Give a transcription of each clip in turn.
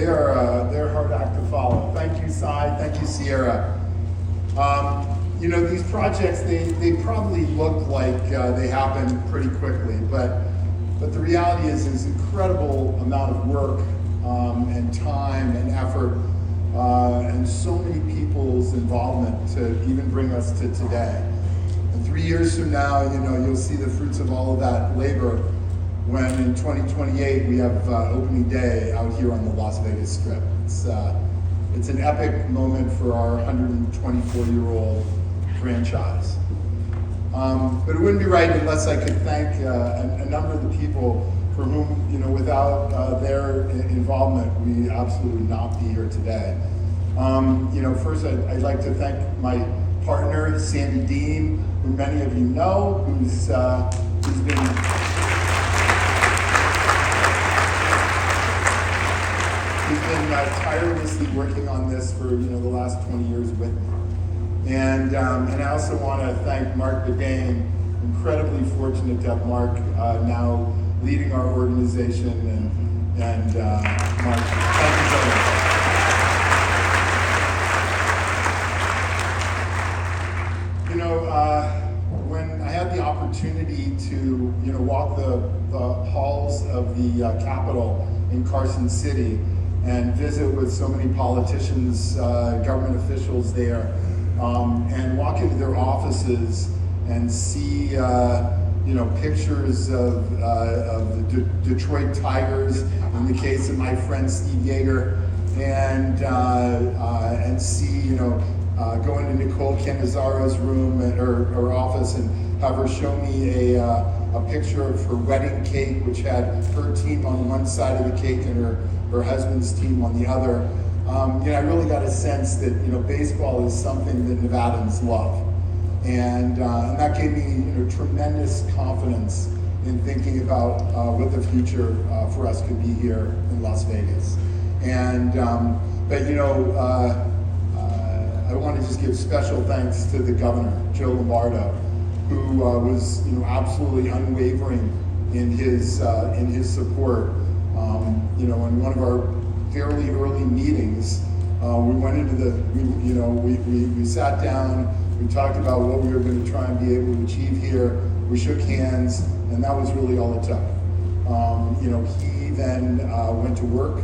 they're a hard act to follow. Thank you, Cy. Thank you, Sierra. You know, these projects, they probably look like they happen pretty quickly, but the reality is there's incredible amount of work and time and effort and so many people's involvement to even bring us to today. And 3 years from now, you know, you'll see the fruits of all of that labor when in 2028 we have opening day out here on the Las Vegas Strip. It's an epic moment for our 124-year-old franchise. But it wouldn't be right unless I could thank a number of the people for whom, you know, without their involvement, we absolutely would not be here today. You know, first I'd like to thank my partner, Sandy Dean, who many of you know, who's been tirelessly working on this for, you know, the last 20 years with me. And I also want to thank Mark Bedane. Incredibly fortunate to have Mark now leading our organization. And Mark, thank you so much. You know, when I had the opportunity to, you know, walk the halls of the Capitol in Carson City and visit with so many politicians, government officials there, and walk into their offices and see, you know, pictures of the Detroit Tigers, in the case of my friend Steve Yeager, and see, you know, go into Nicole Canizaro's room or her office and have her show me a picture of her wedding cake, which had her team on one side of the cake and her husband's team on the other. You know, I really got a sense that, you know, baseball is something that Nevadans love. And that gave me, you know, tremendous confidence in thinking about what the future for us could be here in Las Vegas. And, but, you know, I want to just give special thanks to the governor, Joe Lombardo, who was, you know, absolutely unwavering in his support. You know, in one of our fairly early meetings, we went into we sat down, we talked about what we were going to try and be able to achieve here. We shook hands, and that was really all it took. You know, he then went to work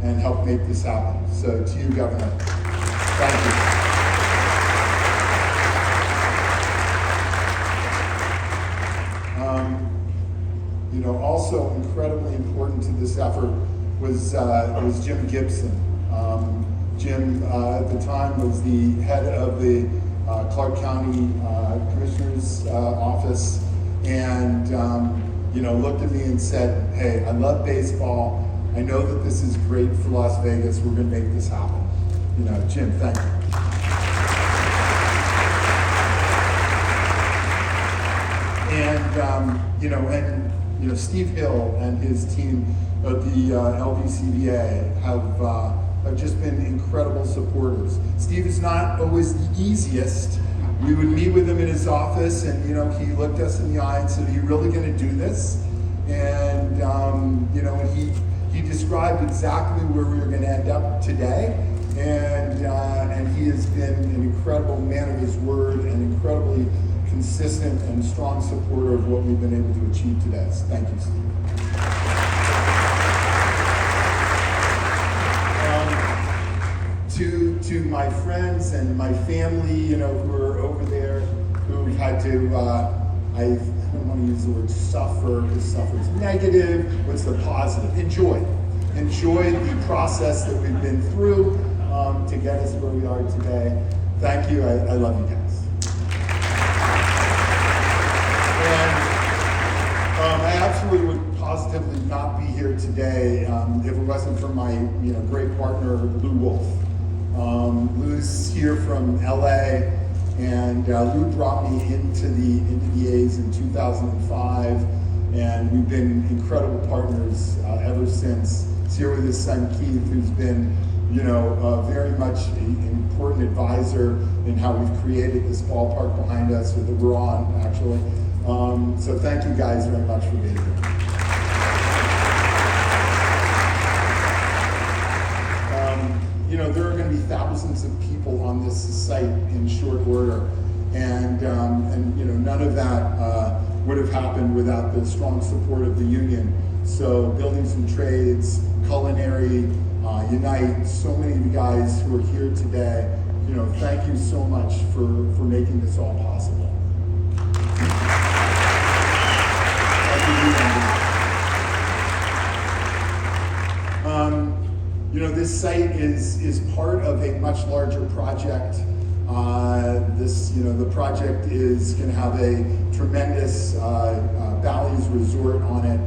and helped make this happen. So to you, Governor, thank you. You know, also incredibly important to this effort was Jim Gibson. Jim, at the time, was the head of the Clark County Commissioner's Office, and you know, looked at me and said, "Hey, I love baseball. I know that this is great for Las Vegas. We're going to make this happen." You know, Jim, thank you. And you know, Steve Hill and his team of the LVCVA have just been incredible supporters. Steve is not always the easiest. We would meet with him in his office, and, you know, he looked us in the eye and said, "Are you really going to do this?" And you know, he described exactly where we were going to end up today. And he has been an incredible man of his word and incredibly consistent and strong supporter of what we've been able to achieve today. So thank you, Steve. To my friends and my family, you know, who are over there, who've had to, I don't want to use the word suffer, because suffer is negative. What's the positive? Enjoy the process that we've been through to get us where we are today. Thank you. I love you guys. And I absolutely would positively not be here today if it wasn't for my, you know, great partner, Lou Wolf. Lou's here from LA, and Lou brought me into the A's in 2005, and we've been incredible partners ever since. He's here with his son Keith, who's been, you know, very much an important advisor in how we've created this ballpark behind us, or that we're on, actually. So thank you guys very much for being here. site in short order. And you know, none of that would have happened without the strong support of the union. So Buildings and Trades, Culinary, Unite, so many of you guys who are here today, you know, thank you so much for making this all possible. You know, this site is part of a much larger project. The project is going to have a tremendous Bally's resort on it.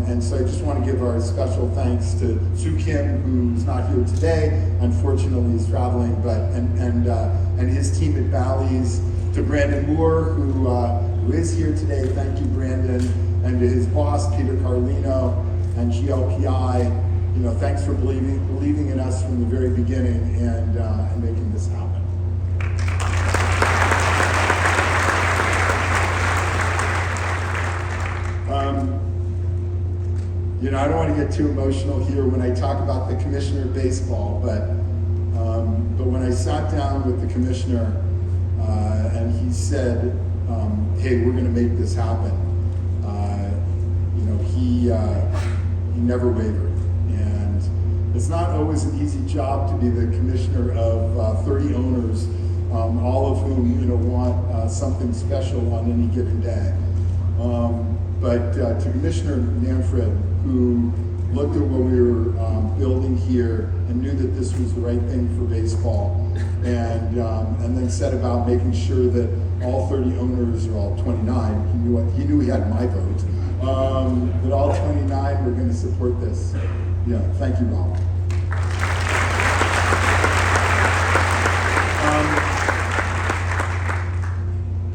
And so I just want to give our special thanks to Soo Kim, who's not here today. Unfortunately, he's traveling, and his team at Bally's, to Brandon Moore, who is here today. Thank you, Brandon, and to his boss, Peter Carlino, and GLPI. You know, thanks for believing in us from the very beginning and making this happen. You know, I don't want to get too emotional here when I talk about the commissioner of baseball, but when I sat down with the commissioner and he said, "Hey, we're going to make this happen," you know, he never wavered. And it's not always an easy job to be the commissioner of 30 owners, all of whom, you know, want something special on any given day. But to Commissioner Manfred, who looked at what we were building here and knew that this was the right thing for baseball, and then set about making sure that all 30 owners, or all 29, he knew he had my vote, that all 29 were going to support this. Yeah, thank you, Bob.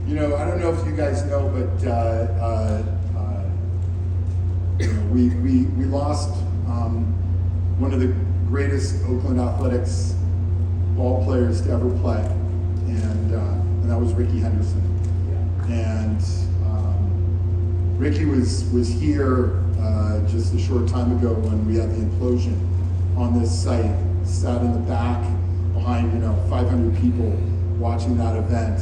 You know, I don't know if you guys know, but you know, we lost one of the greatest Oakland Athletics ball players to ever play, and that was Rickey Henderson. And Rickey was here just a short time ago when we had the implosion on this site. Sat in the back behind, you know, 500 people watching that event,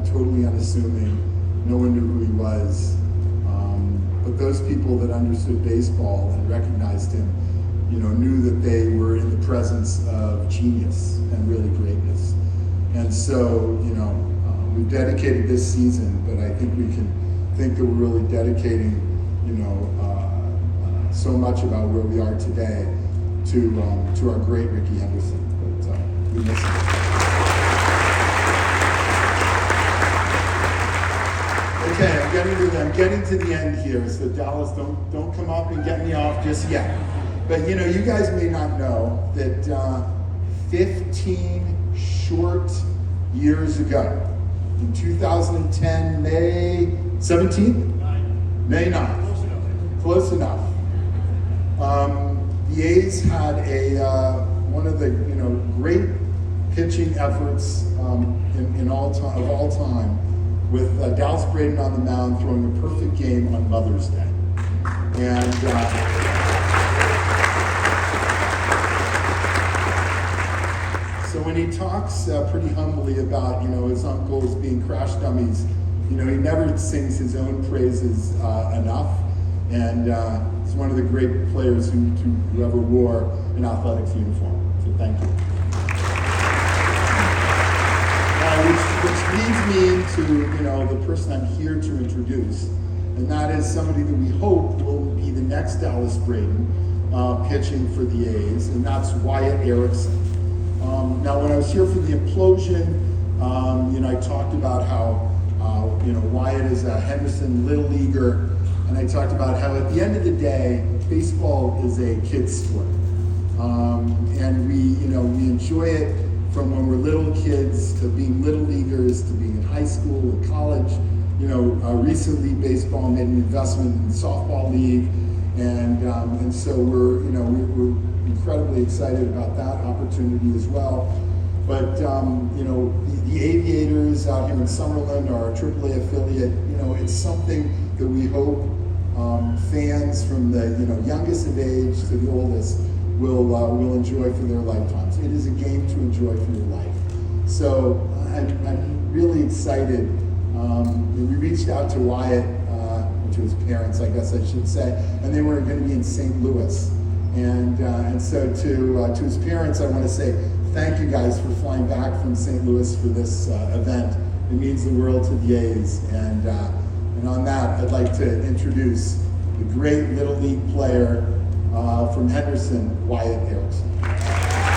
totally unassuming. No one knew who he was. But those people that understood baseball and recognized him, you know, knew that they were in the presence of genius and really greatness. And so, you know, we've dedicated this season, but I think we can think that we're really dedicating, you know, so much about where we are today to our great Rickey Henderson. But we miss him. Okay, I'm getting to the end here, so Dallas, don't come up and get me off just yet. But you know, you guys may not know that 15 short years ago, in 2010, May 17th? May 9th. Close enough. The A's had one of the, you know, great pitching efforts of all time, with Dallas Braden on the mound throwing a perfect game on Mother's Day. And so when he talks pretty humbly about, you know, his uncles being crash dummies, you know, he never sings his own praises enough. And he's one of the great players who ever wore an athletics uniform. So thank you. Which leads me to, you know, the person I'm here to introduce, and that is somebody that we hope will be the next Dallas Braden pitching for the A's, and that's Wyatt Erickson. Now, when I was here for the implosion, you know, I talked about how, you know, Wyatt is a Henderson Little Leaguer, and I talked about how at the end of the day, baseball is a kid's sport, and we enjoy it. From when we're little kids to being little leaguers to being in high school and college. You know, recently baseball made an investment in the softball league, and so we're incredibly excited about that opportunity as well. But you know, the Aviators out here in Summerlin, our AAA affiliate, you know, it's something that we hope fans from the, you know, youngest of age to the oldest will enjoy for their lifetimes. It is a game to enjoy for your life. So I'm really excited. We reached out to Wyatt, to his parents, I guess I should say, and they were going to be in St. Louis. And so to his parents, I want to say thank you guys for flying back from St. Louis for this event. It means the world to the A's. And on that, I'd like to introduce the great Little League player from Henderson, Wyatt Erickson.